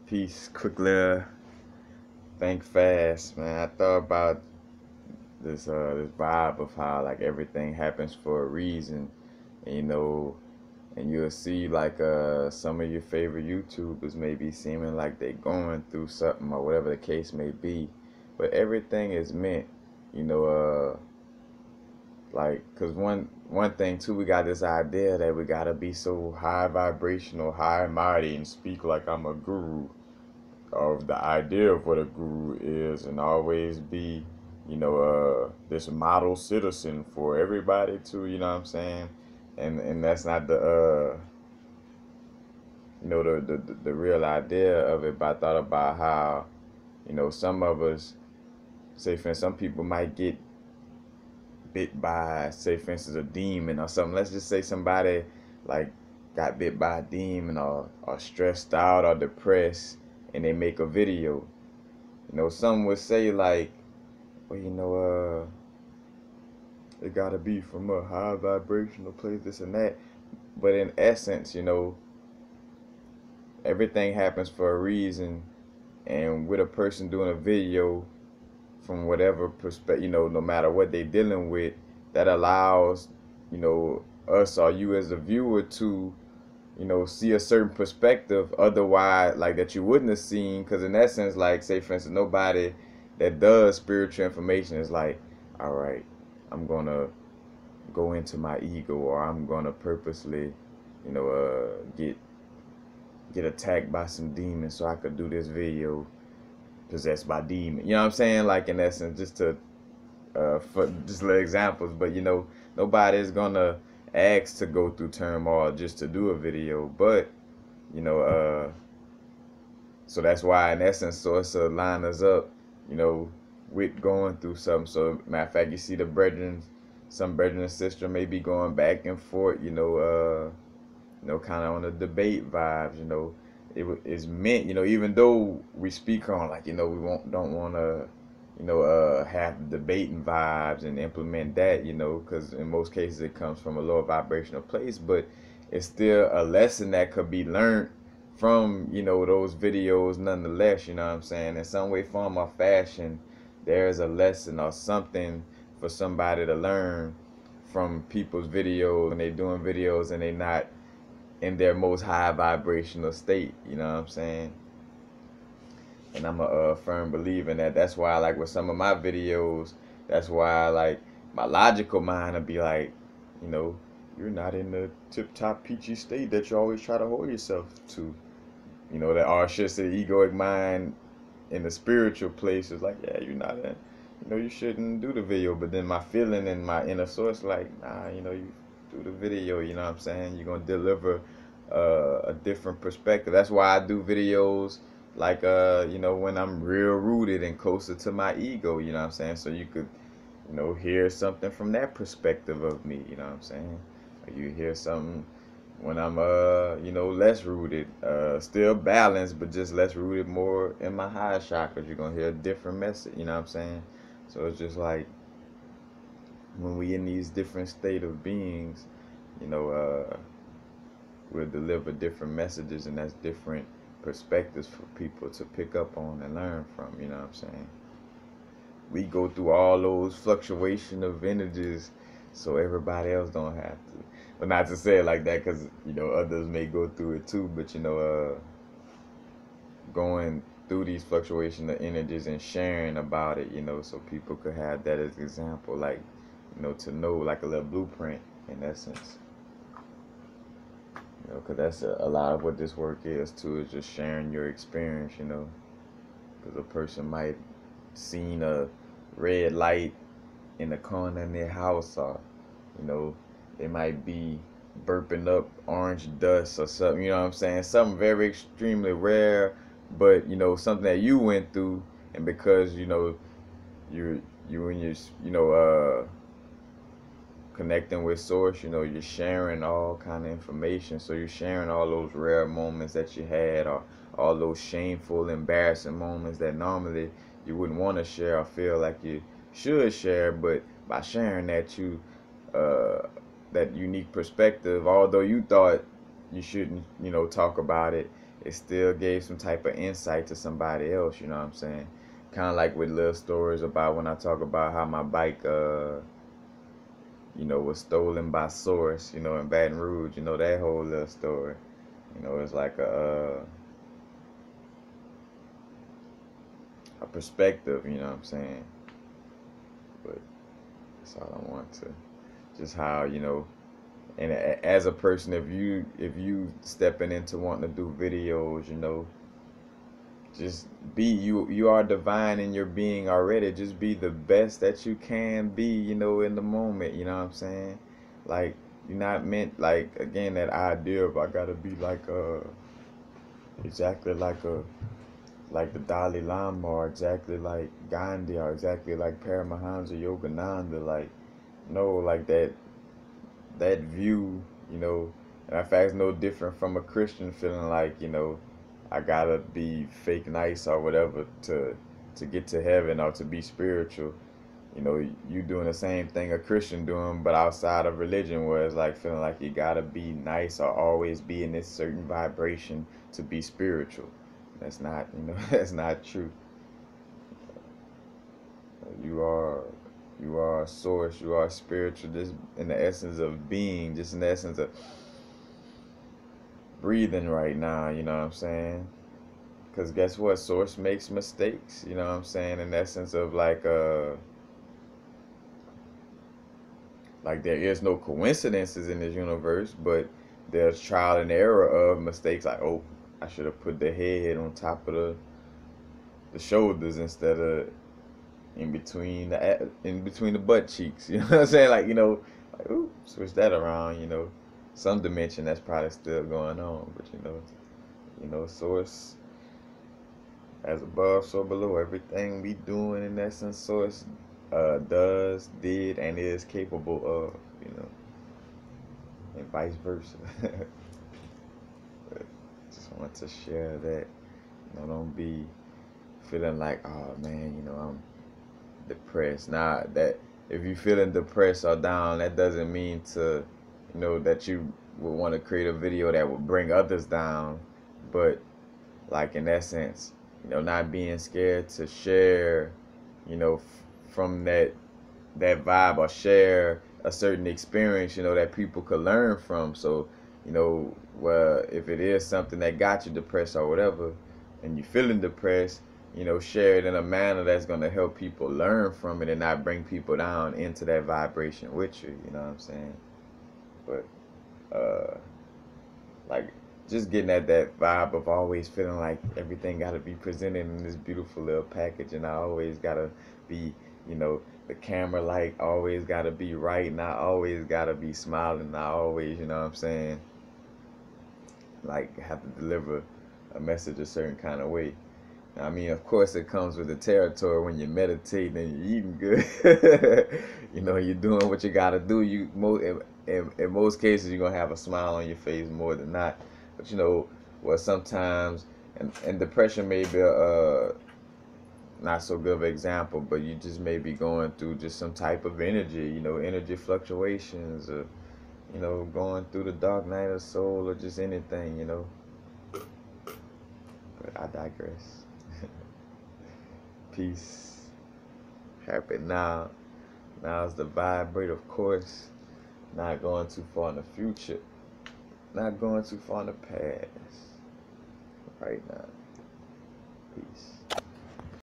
Peace. Quick little think fast, man. I thought about this vibe of how like everything happens for a reason, and, and you'll see like some of your favorite YouTubers may be seeming like they going through something or whatever the case may be, but everything is meant, you know, like cause one thing too, we got this idea that we gotta be so high vibrational, high and mighty, and speak like I'm a guru of the idea of what a guru is, and always be, this model citizen for everybody too. You know what I'm saying? And that's not the real idea of it. But I thought about how, some of us, say for instance, some people might get bit by, say for instance, a demon or something. Let's just say somebody like got bit by a demon or stressed out or depressed, and they make a video. Some would say like, well, it gotta be from a high vibrational place, this and that. But in essence, everything happens for a reason. And with a person doing a video from whatever perspective, no matter what they're dealing with, that allows, us or you as a viewer to, see a certain perspective otherwise, like that you wouldn't have seen. Because in essence, like, say for instance, nobody that does spiritual information is like, all right, I'm gonna go into my ego, or I'm gonna purposely, get attacked by some demons so I could do this video possessed by demons. You know what I'm saying? Like, in essence, just to for just little examples. But nobody's gonna ask to go through turmoil just to do a video. But you know, so that's why, in essence, so it's to line us up, with going through something. So matter of fact, you see the brethren, some brethren and sister may be going back and forth, kind of on the debate vibes. It's meant, even though we speak on like, don't want to, have debating vibes and implement that, because in most cases it comes from a lower vibrational place, but it's still a lesson that could be learned from, those videos nonetheless. You know what I'm saying? In some way, form, or fashion, there's a lesson or something for somebody to learn from people's videos when they're doing videos and they're not in their most high vibrational state. You know what I'm saying? And I'm a firm believer in that. That's why, like, with some of my videos, that's why, like, my logical mind will be like, you know, you're not in the tip-top peachy state that you always try to hold yourself to. That or should say the egoic mind in the spiritual place is like, yeah, you're not in, you shouldn't do the video. But then my feeling and my inner source like, nah, you do the video. You know what I'm saying? You're gonna deliver a different perspective. That's why I do videos like when I'm real rooted and closer to my ego. You know what I'm saying? So you could hear something from that perspective of me. You know what I'm saying? Or you hear something when I'm less rooted, still balanced, but just less rooted, more in my higher chakras. You're gonna hear a different message. You know what I'm saying? So it's just like when we in these different state of beings, we'll deliver different messages, and that's different perspectives for people to pick up on and learn from. You know what I'm saying? We go through all those fluctuation of energies so everybody else don't have to. But not to say it like that, because others may go through it too. But going through these fluctuation of energies and sharing about it, so people could have that as an example, like to know, like a little blueprint in essence. Because that's a lot of what this work is too, is just sharing your experience. Because a person might seen a red light in the corner in their house, or they might be burping up orange dust or something. You know what I'm saying? Something very extremely rare, but something that you went through, and because you and your connecting with source, you're sharing all kind of information. So you're sharing all those rare moments that you had, or all those shameful, embarrassing moments that normally you wouldn't want to share or feel like you should share. But by sharing that, that unique perspective, although you thought you shouldn't talk about it, it still gave some type of insight to somebody else, you know what I'm saying? Kind of like with little stories about when I talk about how my bike, was stolen by Source, in Baton Rouge, that whole little story. It's like a perspective, you know what I'm saying? But that's all I want to, just how, and as a person, if you stepping into wanting to do videos, just be you are divine in your being already. Just be the best that you can be, in the moment, you know what I'm saying? Like, you're not meant, like, again, that idea of I gotta be like exactly like the Dalai Lama, or exactly like Gandhi, or exactly like Paramahansa Yogananda. Like, no, like that view, and in fact, it's no different from a Christian feeling like, I gotta be fake nice or whatever to get to heaven or to be spiritual. You doing the same thing a Christian doing, but outside of religion, where it's like feeling like you gotta be nice or always be in this certain vibration to be spiritual. That's not, that's not true. You are, you are a source. You are spiritual. Just in the essence of being. Just in the essence of breathing right now. You know what I'm saying? Because guess what? Source makes mistakes. You know what I'm saying? In the essence of like there is no coincidences in this universe, but there's trial and error of mistakes. Like, oh, I should have put the head on top of the shoulders instead of in between the butt cheeks. You know what I'm saying? Like, like, ooh, switch that around. Some dimension that's probably still going on, but source as above, so below. Everything we doing in essence, source does, did, and is capable of. And vice versa. Just want to share that. Don't be feeling like, oh man, I'm depressed. Nah, that if you feeling depressed or down, that doesn't mean to, that you would want to create a video that would bring others down. But like in essence, not being scared to share, from that vibe, or share a certain experience, that people could learn from. So, well, if it is something that got you depressed or whatever, and you're feeling depressed, share it in a manner that's going to help people learn from it and not bring people down into that vibration with you. You know what I'm saying? But, like, just getting at that vibe of always feeling like everything got to be presented in this beautiful little package, and I always got to be, the camera light always got to be right, and I always got to be smiling, and I always, you know what I'm saying, like, have to deliver a message a certain kind of way. I mean, of course, it comes with the territory when you're meditating and you're eating good. You're doing what you got to do. In most cases, you're going to have a smile on your face more than not. But, well, sometimes, and depression may be not so good of an example, but you just may be going through just some type of energy, energy fluctuations, or, going through the dark night of soul, or just anything, But I digress. Peace. Happy now. Now's the vibrate, of course. Not going too far in the future. Not going too far in the past. Right now.